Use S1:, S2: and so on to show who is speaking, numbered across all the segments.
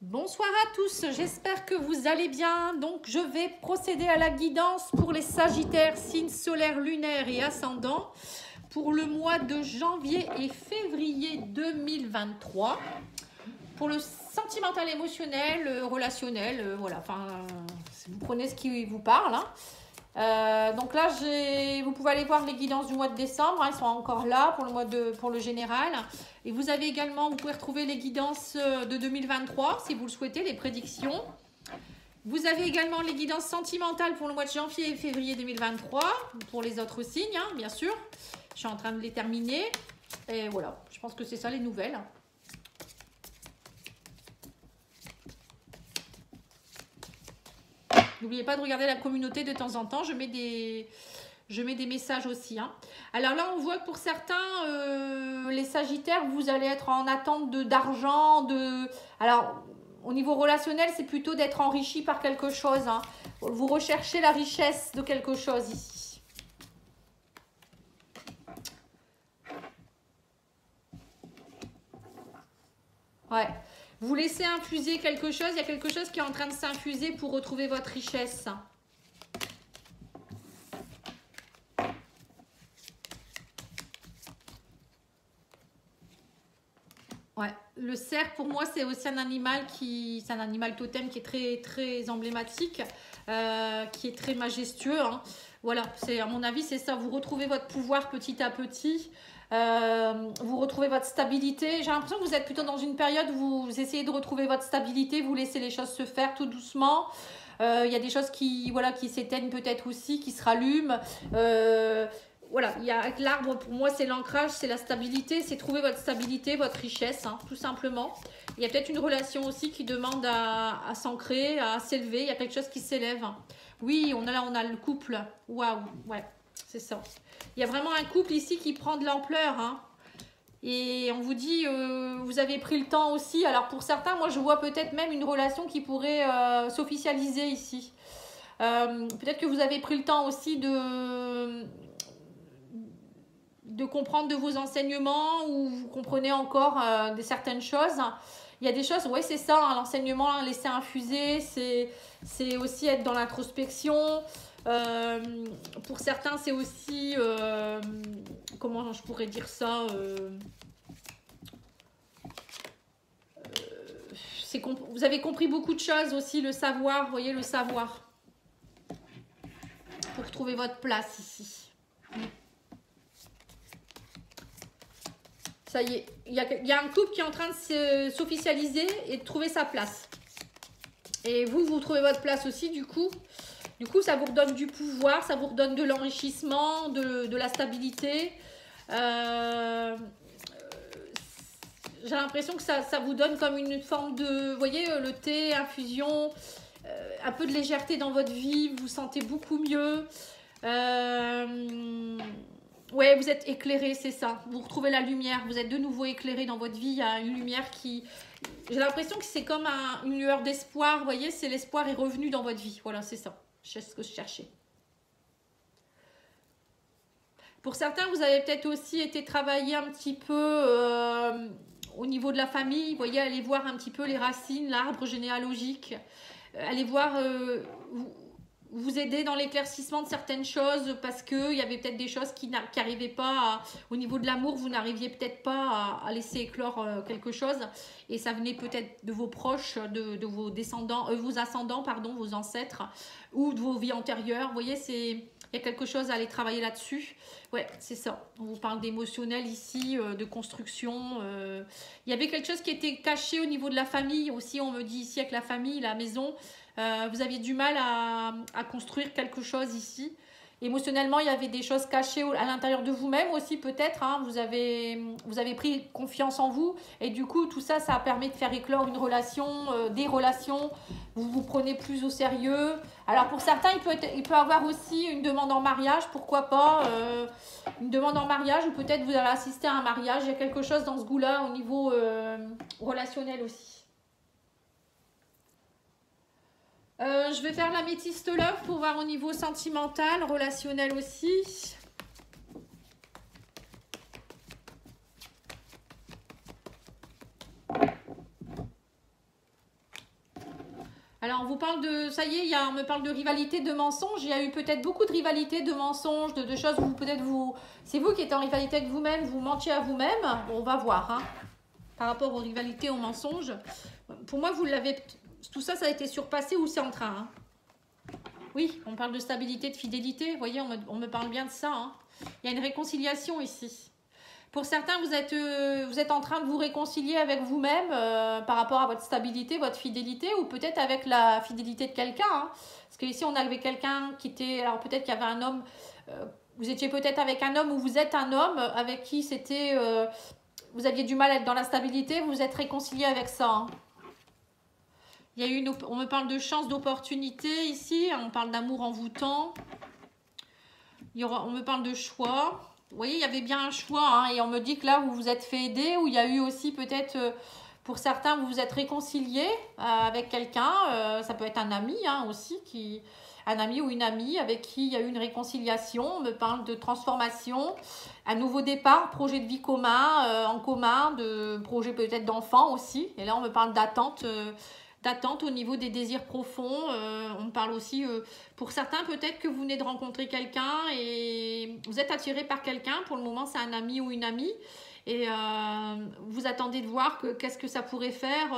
S1: Bonsoir à tous, j'espère que vous allez bien. Donc je vais procéder à la guidance pour les Sagittaires, signes solaires, lunaires et ascendants pour le mois de janvier et février 2023. Pour le sentimental, émotionnel, relationnel, voilà, enfin, vous prenez ce qui vous parle. Donc là, vous pouvez aller voir les guidances du mois de décembre, ils sont encore là pour le général. Et vous avez également, vous pouvez retrouver les guidances de 2023 si vous le souhaitez, les prédictions. Vous avez également les guidances sentimentales pour le mois de janvier et février 2023, pour les autres signes, bien sûr. Je suis en train de les terminer. Et voilà, je pense que c'est ça les nouvelles. N'oubliez pas de regarder la communauté de temps en temps. Je mets des messages aussi. Alors là, on voit que pour certains, les Sagittaires, vous allez être en attente d'argent. Alors, au niveau relationnel, c'est plutôt d'être enrichi par quelque chose. Vous recherchez la richesse de quelque chose ici. Ouais. Vous laissez infuser quelque chose. Il y a quelque chose qui est en train de s'infuser pour retrouver votre richesse. Ouais, le cerf pour moi c'est aussi un animal c'est un animal totem qui est très très emblématique, qui est très majestueux. Voilà, c'est à mon avis c'est ça. Vous retrouvez votre pouvoir petit à petit, vous retrouvez votre stabilité. J'ai l'impression que vous êtes plutôt dans une période où vous essayez de retrouver votre stabilité, vous laissez les choses se faire tout doucement. Il y a des choses qui s'éteignent peut-être aussi, qui se rallument. Voilà, avec l'arbre, pour moi, c'est l'ancrage, c'est la stabilité, c'est trouver votre stabilité, votre richesse, tout simplement. Il y a peut-être une relation aussi qui demande à s'ancrer, à s'élever. Il y a quelque chose qui s'élève. Oui, on a le couple. Waouh, ouais, c'est ça. Il y a vraiment un couple ici qui prend de l'ampleur. Et on vous dit, vous avez pris le temps aussi. Alors pour certains, moi, je vois peut-être même une relation qui pourrait s'officialiser ici. Peut-être que vous avez pris le temps aussi de comprendre de vos enseignements ou vous comprenez encore certaines choses. Il y a des choses, ouais c'est ça, l'enseignement, laisser infuser, c'est aussi être dans l'introspection. Pour certains c'est aussi, comment je pourrais dire ça, vous avez compris beaucoup de choses aussi, le savoir, vous voyez le savoir, pour trouver votre place ici. Ça y est, il y a un couple qui est en train de s'officialiser et de trouver sa place. Et vous trouvez votre place aussi, du coup. Du coup, ça vous redonne du pouvoir, ça vous redonne de l'enrichissement, de la stabilité. J'ai l'impression que ça vous donne comme une forme de, vous voyez, le thé, infusion, un peu de légèreté dans votre vie, vous vous sentez beaucoup mieux. Ouais, vous êtes éclairé, c'est ça. Vous retrouvez la lumière, vous êtes de nouveau éclairé dans votre vie. Il y a une lumière qui... J'ai l'impression que c'est comme une lueur d'espoir. Vous voyez, c'est l'espoir est revenu dans votre vie. Voilà, c'est ça. C'est ce que je cherchais. Pour certains, vous avez peut-être aussi été travailler un petit peu au niveau de la famille. Vous voyez, allez voir un petit peu les racines, l'arbre généalogique. Allez voir... vous aider dans l'éclaircissement de certaines choses parce qu'il y avait peut-être des choses qui n'arrivaient pas au niveau de l'amour, vous n'arriviez peut-être pas à laisser éclore quelque chose et ça venait peut-être de vos proches, de vos descendants, vos ascendants, pardon, vos ancêtres ou de vos vies antérieures. Vous voyez, il y a quelque chose à aller travailler là-dessus. Ouais, c'est ça. On vous parle d'émotionnel ici, de construction. Il y avait quelque chose qui était caché au niveau de la famille aussi. On me dit ici avec la famille, la maison. Vous aviez du mal à construire quelque chose ici. Émotionnellement, il y avait des choses cachées à l'intérieur de vous-même aussi peut-être. Vous avez pris confiance en vous et du coup, tout ça, ça permet de faire éclore une relation, des relations. Vous vous prenez plus au sérieux. Alors pour certains, il peut avoir aussi une demande en mariage, pourquoi pas une demande en mariage ou peut-être vous allez assister à un mariage. Il y a quelque chose dans ce goût-là au niveau relationnel aussi. Je vais faire l'améthyste love pour voir au niveau sentimental, relationnel aussi. Alors, on vous parle de, ça y est, on me parle de rivalité, de mensonges. Il y a eu peut-être beaucoup de rivalité, de mensonges, de choses où peut-être c'est vous qui êtes en rivalité avec vous-même, vous mentiez à vous-même. Bon, on va voir, hein. Par rapport aux rivalités, aux mensonges. Pour moi, vous l'avez, tout ça, ça a été surpassé ou c'est en train, hein. Oui, on parle de stabilité, de fidélité. Vous voyez, on me parle bien de ça, hein. Il y a une réconciliation ici. Pour certains, vous êtes en train de vous réconcilier avec vous-même par rapport à votre stabilité, votre fidélité, ou peut-être avec la fidélité de quelqu'un, hein. Parce qu'ici, on avait quelqu'un qui était... Alors peut-être qu'il y avait un homme... vous étiez peut-être avec un homme ou vous êtes un homme avec qui c'était... vous aviez du mal à être dans la stabilité, vous vous êtes réconcilié avec ça, hein. Il y a eu on me parle de chance, d'opportunité ici, on parle d'amour envoûtant. On me parle de choix. Vous voyez, il y avait bien un choix, hein, et on me dit que là, vous vous êtes fait aider, ou il y a eu aussi peut-être, pour certains, vous vous êtes réconcilié avec quelqu'un, ça peut être un ami, hein, aussi, un ami ou une amie avec qui il y a eu une réconciliation. On me parle de transformation, un nouveau départ, projet de vie commun, en commun, de projet peut-être d'enfant aussi, et là, on me parle d'attente au niveau des désirs profonds. On me parle aussi, pour certains, peut-être que vous venez de rencontrer quelqu'un et vous êtes attiré par quelqu'un. Pour le moment, c'est un ami ou une amie. Et vous attendez de voir qu'est-ce que ça pourrait faire.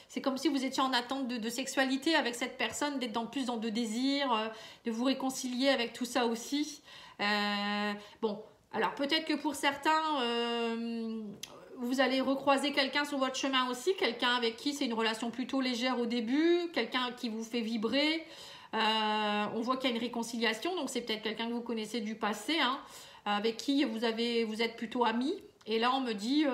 S1: C'est comme si vous étiez en attente de sexualité avec cette personne, d'être plus dans de désirs, de vous réconcilier avec tout ça aussi. Bon, alors peut-être que pour certains... vous allez recroiser quelqu'un sur votre chemin aussi, quelqu'un avec qui c'est une relation plutôt légère au début, quelqu'un qui vous fait vibrer. On voit qu'il y a une réconciliation, donc c'est peut-être quelqu'un que vous connaissez du passé, hein, avec qui vous êtes plutôt amis. Et là, on me dit,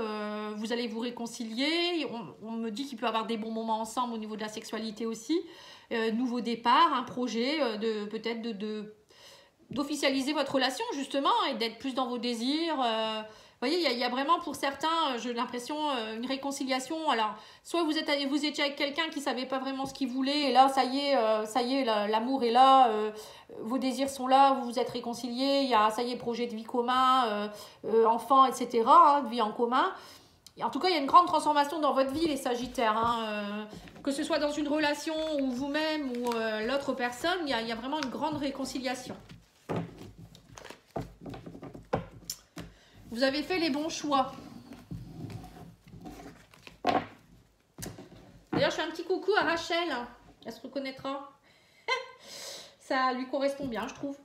S1: vous allez vous réconcilier. On me dit qu'il peut y avoir des bons moments ensemble au niveau de la sexualité aussi. Nouveau départ, un projet peut-être d'officialiser votre relation justement et d'être plus dans vos désirs. Vous voyez, il y a vraiment pour certains, j'ai l'impression, une réconciliation. Alors, soit vous étiez avec quelqu'un qui ne savait pas vraiment ce qu'il voulait, et là, ça y est, l'amour est là, vos désirs sont là, vous vous êtes réconciliés, il y a, ça y est, projet de vie commun, enfant, etc., hein, de vie en commun. Et en tout cas, il y a une grande transformation dans votre vie, les Sagittaires, hein, que ce soit dans une relation ou vous-même ou l'autre personne, il y a vraiment une grande réconciliation. Vous avez fait les bons choix. D'ailleurs, je fais un petit coucou à Rachel. Elle se reconnaîtra. Ça lui correspond bien, je trouve.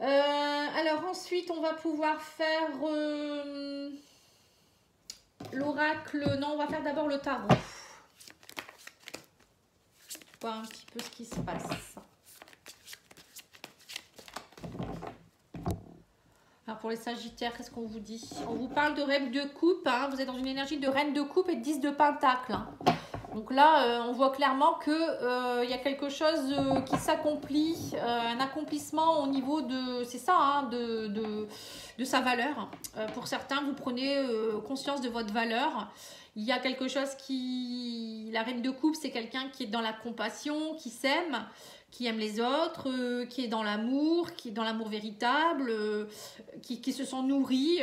S1: Alors ensuite, on va pouvoir faire l'oracle. Non, on va faire d'abord le tarot. Voir un petit peu ce qui se passe. Alors pour les Sagittaires, qu'est-ce qu'on vous dit? On vous parle de reine de coupe, hein. Vous êtes dans une énergie de reine de coupe et de 10 de pentacle, hein. Donc là, on voit clairement que y a quelque chose qui s'accomplit, un accomplissement au niveau de, c'est ça, hein, de sa valeur. Pour certains, vous prenez conscience de votre valeur. Il y a quelque chose la reine de coupe, c'est quelqu'un qui est dans la compassion, qui s'aime, qui aime les autres, qui est dans l'amour véritable, qui se sent nourri,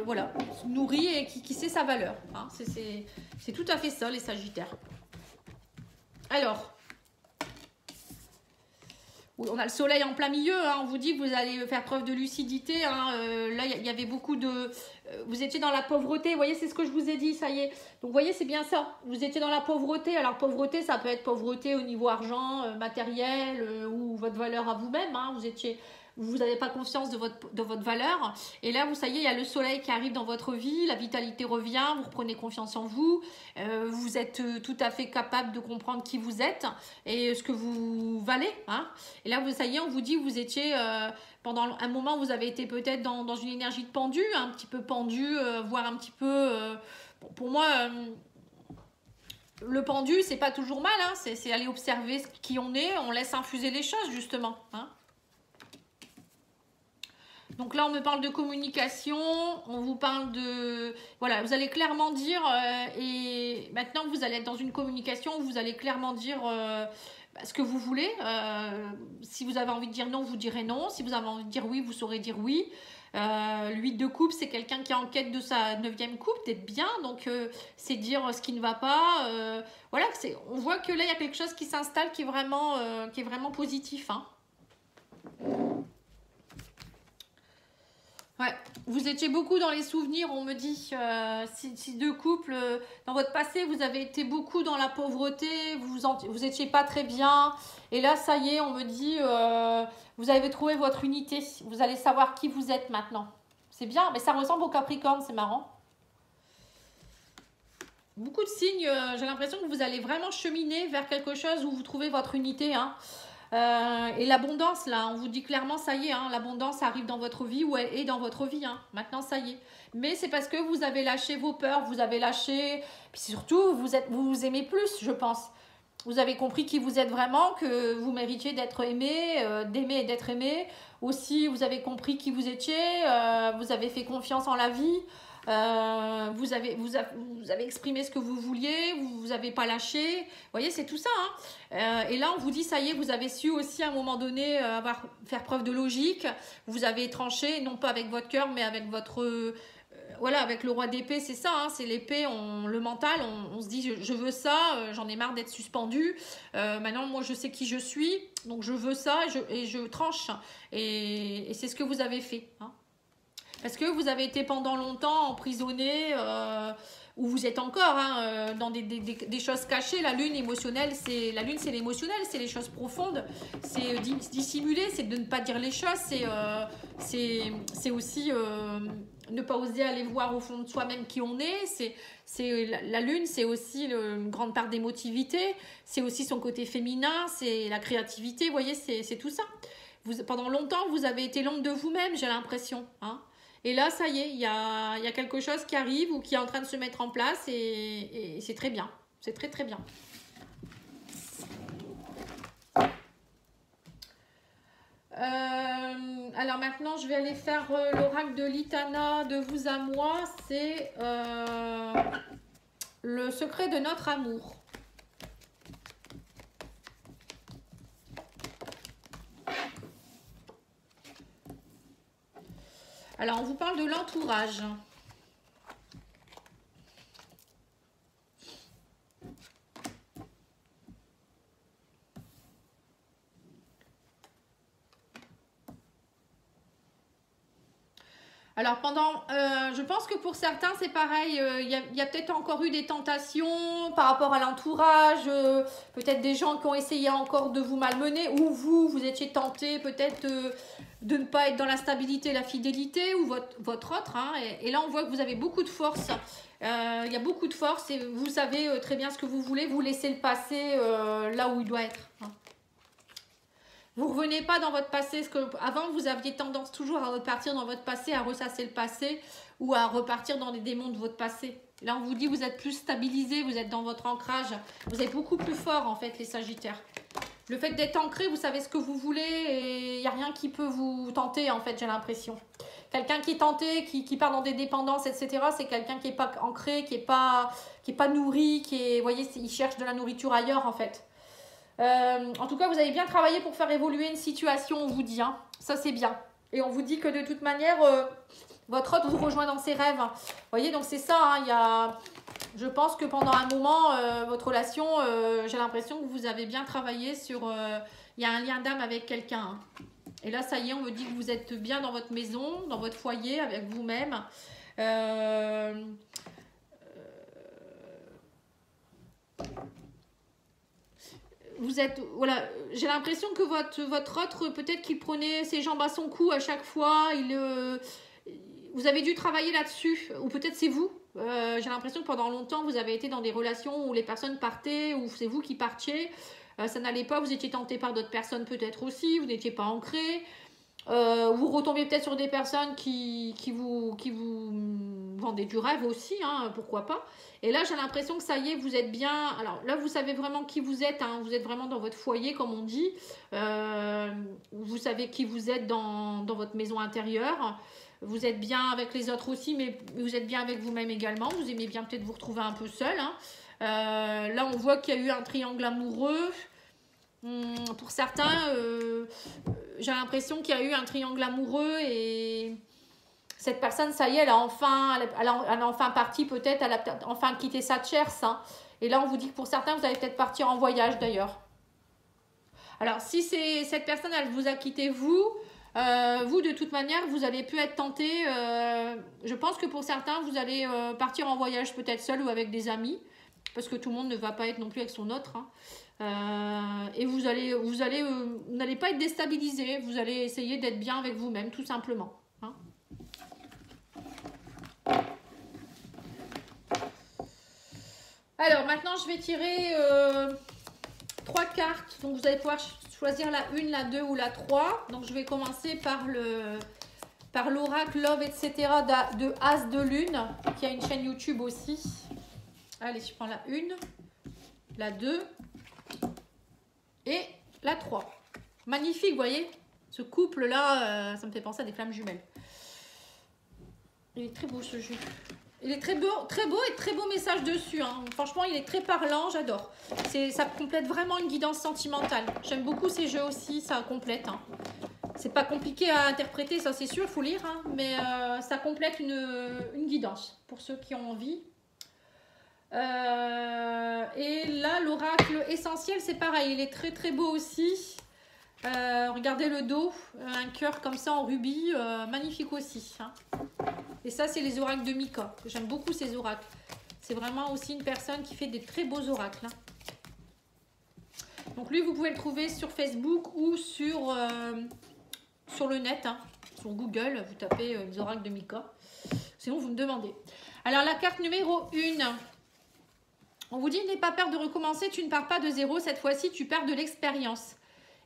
S1: voilà, nourri et qui sait sa valeur, hein. C'est tout à fait ça, les Sagittaires. Alors, on a le soleil en plein milieu, hein. On vous dit que vous allez faire preuve de lucidité, hein. Là, il y avait beaucoup de... vous étiez dans la pauvreté, vous voyez, c'est ce que je vous ai dit, ça y est. Donc, vous voyez, c'est bien ça. Vous étiez dans la pauvreté. Alors, pauvreté, ça peut être pauvreté au niveau argent, matériel, ou votre valeur à vous-même, hein. Vous n'avez pas confiance de votre valeur. Et là, ça y est, il y a le soleil qui arrive dans votre vie, la vitalité revient, vous reprenez confiance en vous, vous êtes tout à fait capable de comprendre qui vous êtes et ce que vous valez, hein. Et là, ça y est, on vous dit que vous étiez... pendant un moment, vous avez été peut-être dans une énergie de pendu, un petit peu pendu, voire un petit peu... pour moi... le pendu, c'est pas toujours mal, hein. C'est aller observer qui on est, on laisse infuser les choses, justement, hein. Donc là, on me parle de communication, on vous parle de... Voilà, vous allez clairement dire, et maintenant que vous allez être dans une communication, vous allez clairement dire ce que vous voulez. Si vous avez envie de dire non, vous direz non. Si vous avez envie de dire oui, vous saurez dire oui. L'8 de coupe, c'est quelqu'un qui est en quête de sa 9e coupe, d'être bien, donc c'est dire ce qui ne va pas. Voilà, on voit que là, il y a quelque chose qui s'installe qui est vraiment positif. Hein. Ouais, vous étiez beaucoup dans les souvenirs, on me dit, si de couple, dans votre passé, vous avez été beaucoup dans la pauvreté, vous étiez pas très bien, et là, ça y est, on me dit, vous avez trouvé votre unité, vous allez savoir qui vous êtes maintenant. C'est bien, mais ça ressemble au Capricorne, c'est marrant. Beaucoup de signes, j'ai l'impression que vous allez vraiment cheminer vers quelque chose où vous trouvez votre unité, hein. Et l'abondance, là, on vous dit clairement, ça y est, hein, l'abondance arrive dans votre vie ou elle est dans votre vie. Hein, maintenant, ça y est. Mais c'est parce que vous avez lâché vos peurs, vous avez lâché... Puis surtout, vous vous aimez plus, je pense. Vous avez compris qui vous êtes vraiment, que vous méritiez d'être aimé, d'aimer et d'être aimé. Aussi, vous avez compris qui vous étiez, vous avez fait confiance en la vie. Vous avez exprimé ce que vous vouliez, vous n'avez pas lâché. Vous voyez, c'est tout ça. Hein. Et là, on vous dit, ça y est, vous avez su aussi à un moment donné faire preuve de logique. Vous avez tranché, non pas avec votre cœur, mais avec votre... voilà, avec le roi d'épée, c'est ça. Hein, c'est l'épée, le mental. On se dit, je veux ça, j'en ai marre d'être suspendu. Maintenant, moi, je sais qui je suis. Donc, je veux ça et je tranche. Et c'est ce que vous avez fait. Hein. Parce que vous avez été pendant longtemps emprisonné, où vous êtes encore dans des choses cachées. La lune émotionnelle, c'est l'émotionnel, c'est les choses profondes. C'est dissimuler, c'est de ne pas dire les choses. C'est aussi ne pas oser aller voir au fond de soi-même qui on est. La lune, c'est aussi une grande part d'émotivité. C'est aussi son côté féminin, c'est la créativité. Vous voyez, c'est tout ça. Pendant longtemps, vous avez été l'ombre de vous-même, j'ai l'impression. Hein. Et là, ça y est, il y a quelque chose qui arrive ou qui est en train de se mettre en place et c'est très bien. C'est très, très bien. Alors maintenant, je vais aller faire l'oracle de l'Itana de vous à moi. C'est le secret de notre amour. Alors, on vous parle de l'entourage. Alors, je pense que pour certains, c'est pareil. Il y a peut-être encore eu des tentations par rapport à l'entourage. Peut-être des gens qui ont essayé encore de vous malmener. Ou vous étiez tenté peut-être de ne pas être dans la stabilité et la fidélité. Ou votre autre. Hein, et là, on voit que vous avez beaucoup de force. Il y a beaucoup de force. Et vous savez très bien ce que vous voulez. Vous laissez le passé là où il doit être. Hein. Vous ne revenez pas dans votre passé, parce qu'avant vous aviez tendance toujours à repartir dans votre passé, à ressasser le passé ou à repartir dans les démons de votre passé. Là on vous dit vous êtes plus stabilisé, vous êtes dans votre ancrage, vous êtes beaucoup plus fort en fait les Sagittaires. Le fait d'être ancré, vous savez ce que vous voulez et il n'y a rien qui peut vous tenter en fait, j'ai l'impression. Quelqu'un qui est tenté, qui part dans des dépendances, etc. c'est quelqu'un qui n'est pas ancré, qui n'est pas nourri, vous voyez, il cherche de la nourriture ailleurs en fait. En tout cas, vous avez bien travaillé pour faire évoluer une situation, on vous dit. Hein. Ça, c'est bien. Et on vous dit que de toute manière, votre hôte vous rejoint dans ses rêves. Vous voyez, donc c'est ça. Hein, je pense que pendant un moment, votre relation, j'ai l'impression que vous avez bien travaillé sur... il y a un lien d'âme avec quelqu'un. Hein. Et là, ça y est, on me dit que vous êtes bien dans votre maison, dans votre foyer, avec vous-même. Vous êtes, voilà, j'ai l'impression que votre autre, peut-être qu'il prenait ses jambes à son cou à chaque fois, vous avez dû travailler là-dessus, ou peut-être c'est vous. J'ai l'impression que pendant longtemps, vous avez été dans des relations où les personnes partaient, ou c'est vous qui partiez, ça n'allait pas, vous étiez tenté par d'autres personnes peut-être aussi, vous n'étiez pas ancré. Vous retombez peut-être sur des personnes qui vous vendaient du rêve aussi, hein, pourquoi pas. Et là, j'ai l'impression que ça y est, vous êtes bien. Alors là, vous savez vraiment qui vous êtes, hein, vous êtes vraiment dans votre foyer, comme on dit. Vous savez qui vous êtes dans votre maison intérieure. Vous êtes bien avec les autres aussi, mais vous êtes bien avec vous-même également. Vous aimez bien peut-être vous retrouver un peu seul. Hein. Là, on voit qu'il y a eu un triangle amoureux. Pour certains, j'ai l'impression qu'il y a eu un triangle amoureux et cette personne, ça y est, elle a enfin parti peut-être, elle a peut-être enfin quitté sa tierce. Hein. Et là, on vous dit que pour certains, vous allez peut-être partir en voyage d'ailleurs. Alors, si cette personne, elle vous a quitté, vous, de toute manière, vous allez pu être tenté. Je pense que pour certains, vous allez partir en voyage peut-être seul ou avec des amis. Parce que tout le monde ne va pas être non plus avec son autre. Hein. Et vous n'allez pas être déstabilisé. Vous allez essayer d'être bien avec vous-même, tout simplement. Hein. Alors, maintenant, je vais tirer 3 cartes. Donc, vous allez pouvoir choisir la 1, la 2 ou la 3. Donc, je vais commencer par l'oracle Love, etc. de As de Lune, qui a une chaîne YouTube aussi. Allez, je prends la 1, la 2 et la 3. Magnifique, vous voyez. Ce couple-là, ça me fait penser à des flammes jumelles. Il est très beau ce jeu. Il est très beau et très beau message dessus. Hein. Franchement, il est très parlant, j'adore. Ça complète vraiment une guidance sentimentale. J'aime beaucoup ces jeux aussi, ça complète. Hein. C'est pas compliqué à interpréter, ça c'est sûr, il faut lire. Hein. Mais ça complète une guidance pour ceux qui ont envie. Et là, l'oracle essentiel, c'est pareil. Il est très très beau aussi. Regardez le dos, un cœur comme ça en rubis, magnifique aussi. Hein. Et ça, c'est les oracles de Mika. J'aime beaucoup ces oracles. C'est vraiment aussi une personne qui fait des très beaux oracles. Hein. Donc lui, vous pouvez le trouver sur Facebook ou sur le net, hein, sur Google. Vous tapez les oracles de Mika. Sinon, vous me demandez. Alors, la carte numéro 1. On vous dit, n'aie pas peur de recommencer. Tu ne pars pas de zéro. Cette fois-ci, tu perds de l'expérience.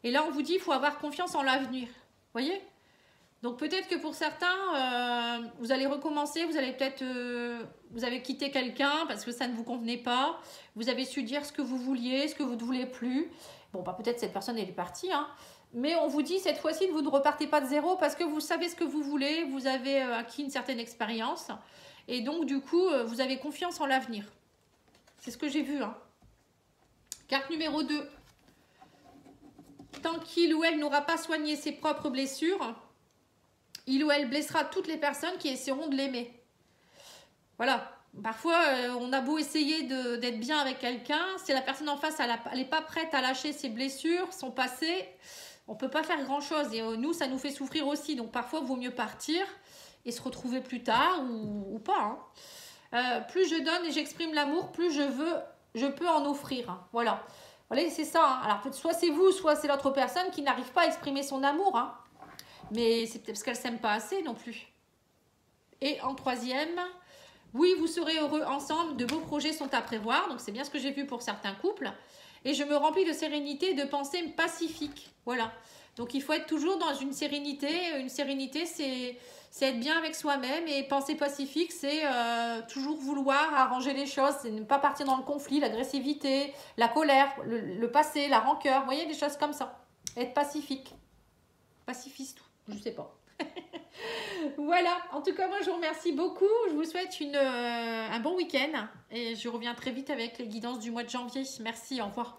S1: Et là, on vous dit, il faut avoir confiance en l'avenir. Vous voyez? Donc, peut-être que pour certains, vous allez recommencer. Vous allez peut-être... vous avez quitté quelqu'un parce que ça ne vous convenait pas. Vous avez su dire ce que vous vouliez, ce que vous ne voulez plus. Bon, bah, peut-être cette personne, elle est partie. Hein. Mais on vous dit, cette fois-ci, vous ne repartez pas de zéro parce que vous savez ce que vous voulez. Vous avez acquis une certaine expérience. Et donc, du coup, vous avez confiance en l'avenir. C'est ce que j'ai vu. Hein. Carte numéro 2. Tant qu'il ou elle n'aura pas soigné ses propres blessures, il ou elle blessera toutes les personnes qui essaieront de l'aimer. Voilà. Parfois, on a beau essayer d'être bien avec quelqu'un, si la personne en face, elle n'est pas prête à lâcher ses blessures, son passé, on ne peut pas faire grand-chose. Et nous, ça nous fait souffrir aussi. Donc, parfois, il vaut mieux partir et se retrouver plus tard ou pas. Hein. Plus je donne et j'exprime l'amour, plus je peux en offrir. Voilà. Voilà, c'est ça. Hein. Alors, soit c'est vous, soit c'est l'autre personne qui n'arrive pas à exprimer son amour. Hein. Mais c'est peut-être parce qu'elle ne s'aime pas assez non plus. Et en 3e, oui, vous serez heureux ensemble. De beaux projets sont à prévoir. Donc, c'est bien ce que j'ai vu pour certains couples. Et je me remplis de sérénité et de pensées pacifiques. Voilà. Donc, il faut être toujours dans une sérénité. Une sérénité, c'est être bien avec soi-même. Et pensée pacifique, c'est toujours vouloir arranger les choses. C'est ne pas partir dans le conflit, l'agressivité, la colère, le passé, la rancœur. Vous voyez, des choses comme ça. Être pacifique. Pacifiste, je ne sais pas. Voilà. En tout cas, moi, je vous remercie beaucoup. Je vous souhaite un bon week-end. Et je reviens très vite avec les guidances du mois de janvier. Merci, au revoir.